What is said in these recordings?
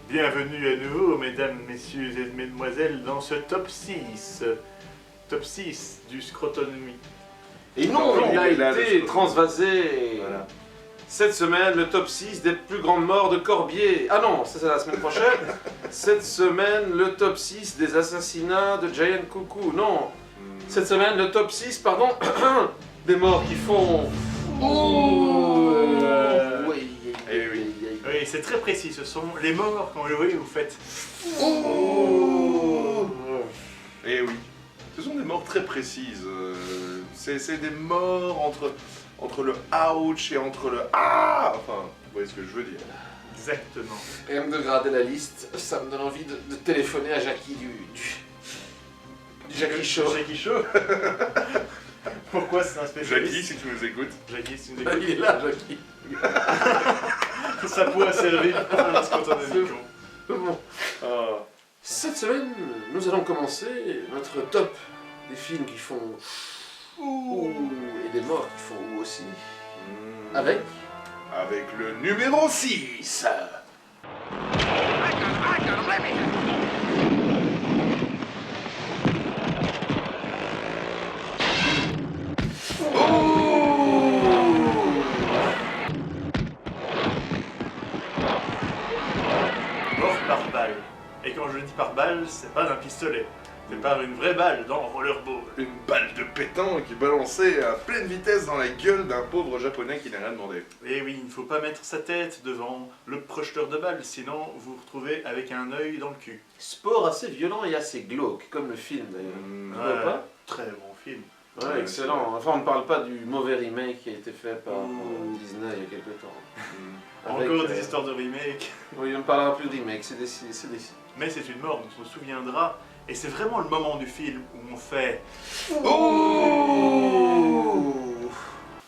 Bienvenue à nouveau, mesdames, messieurs et mesdemoiselles, dans ce top 6. Top 6 du Scrotonomie. Et non, il a été transvasé. Voilà. Cette semaine, le top 6 des plus grandes morts de Corbier. Ah non, ça c'est la semaine prochaine. Cette semaine, le top 6 des assassinats de Giant Cuckoo. Non. Cette semaine, le top 6, pardon, des morts qui font... Oui. Eh oui. Oui, c'est très précis, ce sont les morts, quand vous le voyez, vous faites... Eh oui, ce sont des morts très précises. C'est des morts entre le ouch et entre le ah. Enfin, vous voyez ce que je veux dire. Exactement. Et même de grader la liste, ça me donne envie de téléphoner à Jackie du Jackie Show. Jackie Show. Pourquoi c'est un spécialiste? Jackie, si tu nous écoutes. Jackie, si tu nous Ah, écoutes. il est là, Jackie. Ça pourrait servir pour faire un Scrotonomie. Bon. Ah. Cette semaine, nous allons commencer notre top des films qui font ouh et des morts qui font ouh aussi. Avec le numéro 6. Mort par balle. Et quand je dis par balle, c'est pas d'un pistolet. C'est par une vraie balle dans Rollerball. Une balle de pétanque qui balançait à pleine vitesse dans la gueule d'un pauvre japonais qui n'a rien demandé. Et oui, il ne faut pas mettre sa tête devant le projeteur de balles, sinon vous vous retrouvez avec un œil dans le cul. sport assez violent et assez glauque, comme le film d'ailleurs. Tu vois pas? Très bon film. Ouais, excellent. Enfin, on ne parle pas du mauvais remake qui a été fait par Disney il y a quelques temps. Avec, Encore des histoires de remake. Oui, on ne parlera plus de remake, c'est des... Mais c'est une mort dont on se souviendra. Et c'est vraiment le moment du film où on fait...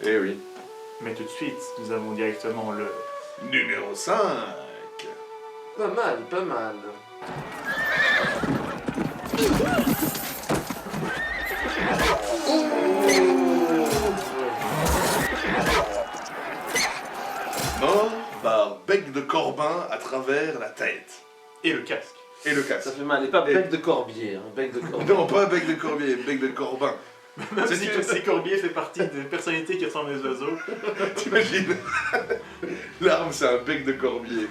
Eh oui. Mais tout de suite, nous avons directement le... Numéro 5. Pas mal, pas mal. Mort par bec de corbin à travers la tête. Et le casque. Et le Ça casque. fait mal, et pas bec de corbier, hein, bec de corbier. Non, pas bec de corbier, bec de corbin. Même si Corbier fait partie des personnalités qui ressemblent aux oiseaux. T'imagines? L'arme, c'est un bec de corbier.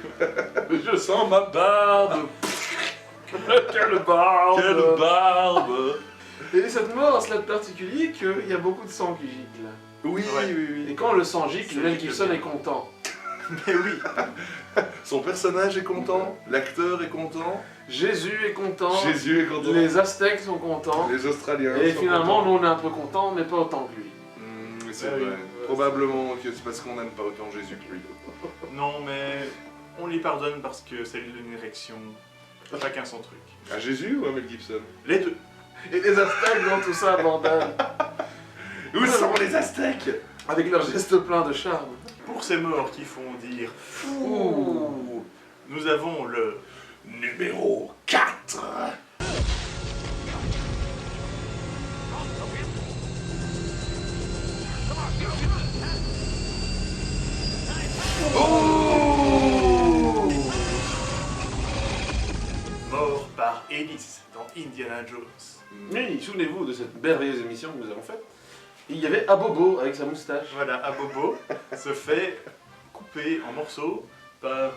Je sens ma barbe. Quelle barbe. Quelle barbe! Et cette mort a cela de particulier qu'il y a beaucoup de sang qui gicle. Oui, Ouais. oui, Et oui. quand le sang gicle, C'est Mel gicle Gibson bien. est content. Mais oui. Son personnage est content, l'acteur est content, Jésus est content. Jésus est content, Les Aztèques sont contents. les Australiens Et sont finalement, contents. nous on est un peu contents, mais pas autant que lui. C'est Ah oui. vrai. Probablement que c'est parce qu'on n'aime pas autant Jésus que lui. Non, mais on lui pardonne parce que c'est une érection. Chacun son truc. À Jésus ou à Mel Gibson? Les deux. Et les Aztèques dans tout ça, bordel. Où sont les Aztèques? Avec leurs gestes pleins de charme. Pour ces morts qui font dire Ouh. nous avons le... Numéro 4. Mort par Hélice dans Indiana Jones. Oui, souvenez-vous de cette merveilleuse émission que nous avons faite. Il y avait Abobo avec sa moustache. Voilà, Abobo se fait couper en morceaux par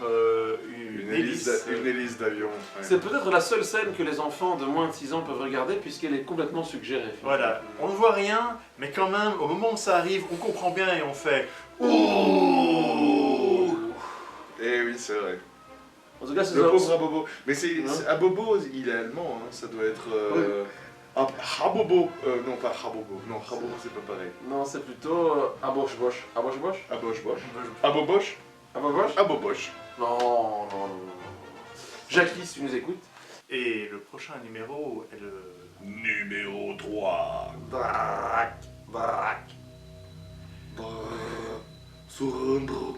une hélice. Une hélice d'avion. Ouais. C'est peut-être la seule scène que les enfants de moins de 6 ans peuvent regarder puisqu'elle est complètement suggérée. Voilà, on ne voit rien, mais quand même, au moment où ça arrive, on comprend bien et on fait... Oh. Eh oui, c'est vrai. En tout cas, c'est Le ça. pauvre Abobo. Mais c'est Hein? Abobo, il est allemand, hein. Ça doit être... Habobo. Non, pas Habobo. Non, Habobo, c'est pas pareil. Non, c'est plutôt Aboche-Boche. Aboche-Boche Aboboche. Aboboche. Aboboche Aboboche. Non, non, non, non. Jackie, si tu nous écoutes. Et le prochain numéro est le... Numéro Brac, brac. Surrendre.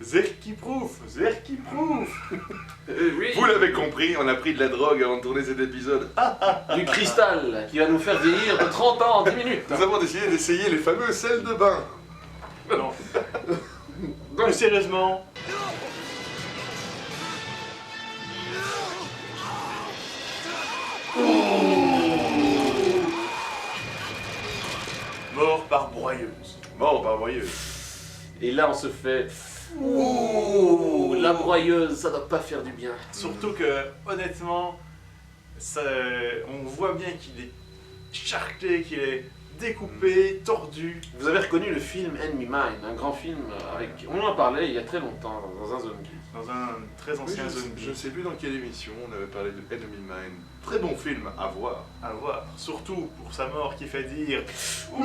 Zerkiprouf. Oui. Vous l'avez compris, on a pris de la drogue avant de tourner cet épisode. Du cristal qui va nous faire vieillir de 30 ans en 10 minutes. Nous avons décidé d'essayer les fameux sels de bain. Non. Plus sérieusement. Mort par broyeuse. Mort par broyeuse. Et là on se fait... Ouh, la broyeuse, ça doit pas faire du bien. Surtout que, honnêtement, on voit bien qu'il est charcuté, qu'il est découpé, tordu. Vous avez reconnu le film Enemy Mine, un grand film avec... On en a parlé il y a très longtemps dans un Zone Geek. Dans un très Oui, ancien zone je ne sais plus dans quelle émission on avait parlé de Enemy Mine. Très bon film à voir. à voir. Surtout pour sa mort qui fait dire Ouh,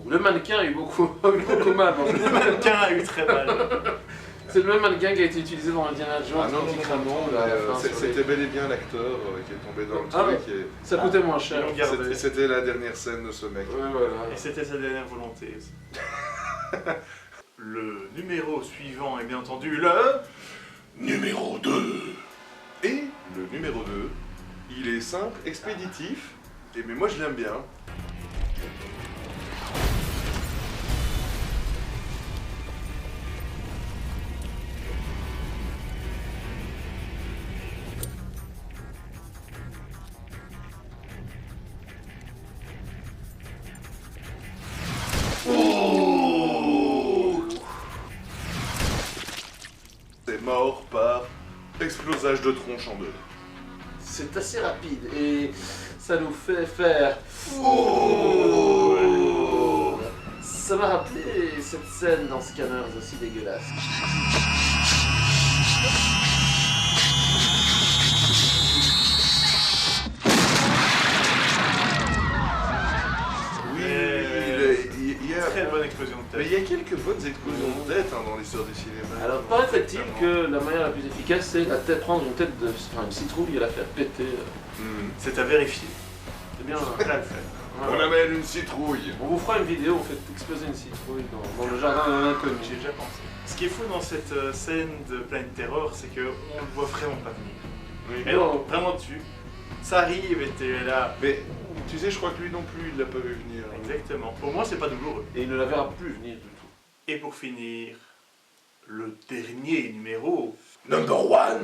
le mannequin a eu beaucoup, mal. le mannequin a eu très mal. C'est le même mannequin qui a été utilisé dans Indiana Jones, Ah non, non, Antique non, non, Ramon, mais, à la fin, sur les- c'était bel et bien l'acteur qui est tombé dans le Ah truc. Ça coûtait moins cher. Ils l'ont gardé. C'était la dernière scène de ce mec. Ouais, voilà. Et c'était sa dernière volonté aussi. Le numéro suivant est bien entendu le... Numéro 2. Et le numéro 2, il est simple, expéditif, mais moi je l'aime bien. C'est mort par explosage de tronche en deux. C'est assez rapide et ça nous fait faire... Ça m'a rappelé cette scène dans Scanners aussi dégueulasse. Oui, Et- il y a... Très bonne explosion de Mais tête. il y a quelques bonnes explosions de tête dans l'histoire du cinéma. Alors paraît-il que la manière la plus efficace c'est prendre une tête de... Enfin, une citrouille et la faire péter. C'est à vérifier. C'est bien. Là, le fait. On Voilà. amène une citrouille. On vous fera une vidéo, on fait exploser une citrouille dans le jardin d'un inconnu. J'y ai déjà pensé. Ce qui est fou dans cette scène de Planet Terror, c'est qu'on le voit vraiment pas venir. Oui. Et non, vraiment dessus. Ça arrive et t'es là. Mais tu sais, je crois que lui non plus, il l'a pas vu venir. Exactement. Pour moi, c'est pas douloureux. Et il ne la verra plus venir du tout. Et pour finir, le dernier numéro. Number 1.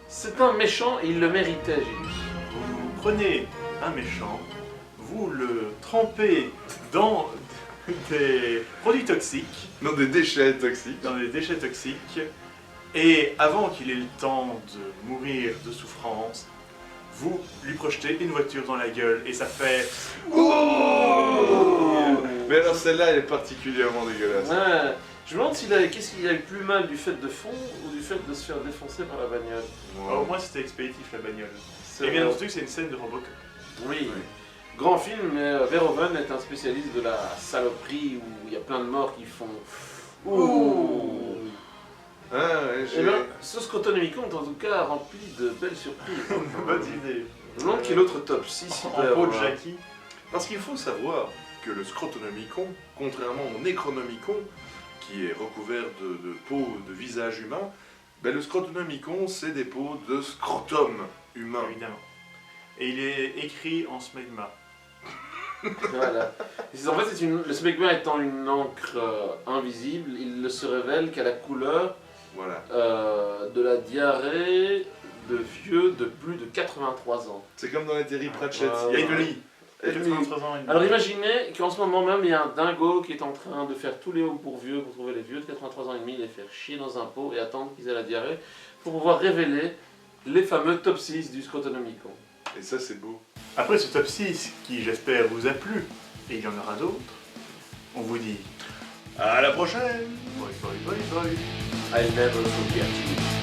C'est un méchant et il le méritait, j'ai dit. Vous prenez un méchant, vous le trempez dans des produits toxiques, Dans des déchets toxiques. dans des déchets toxiques, et avant qu'il ait le temps de mourir de souffrance, vous lui projetez une voiture dans la gueule et ça fait... Mais alors celle-là, elle est particulièrement dégueulasse. Ouais. Je me demande qu'est-ce qu'il a eu plus mal du fait de fond ou du fait de se faire défoncer par la bagnole. Au moins c'était expéditif la bagnole. C'est Et bien vrai. entendu c'est une scène de Robocop. Oui. Grand film, mais Verhoeven est un spécialiste de la saloperie où il y a plein de morts qui font... Ouh. Ah, ouais, Et bien, ce Scrotonomicon est en tout cas rempli de belles surprises. Bonne idée. Je me demande quel autre top 6 il peut y En peau de avoir. Jackie. Parce qu'il faut savoir que le Scrotonomicon, contrairement au Necronomicon, qui est recouvert de peau de visage humain, ben le Scrotonomicon, c'est des peaux de scrotum humain. Évidemment. Et il est écrit en smegma. Voilà. En fait, le smegma étant une encre invisible, il ne se révèle qu'à la couleur Voilà. de la diarrhée de vieux de plus de 83 ans. C'est comme dans les Terry Pratchett. Ouais, il y a Et une de lit. lit. 83 ans et demi. Alors imaginez qu'en ce moment même, il y a un dingo qui est en train de faire tous les hauts pour vieux, pour trouver les vieux de 83 ans et demi, les faire chier dans un pot et attendre qu'ils aient la diarrhée pour pouvoir révéler les fameux top 6 du Scrotonomicon. Et ça, c'est beau. Après ce top 6, qui j'espère vous a plu, et il y en aura d'autres, on vous dit À la prochaine! bye bye bye bye. I'll never forget you.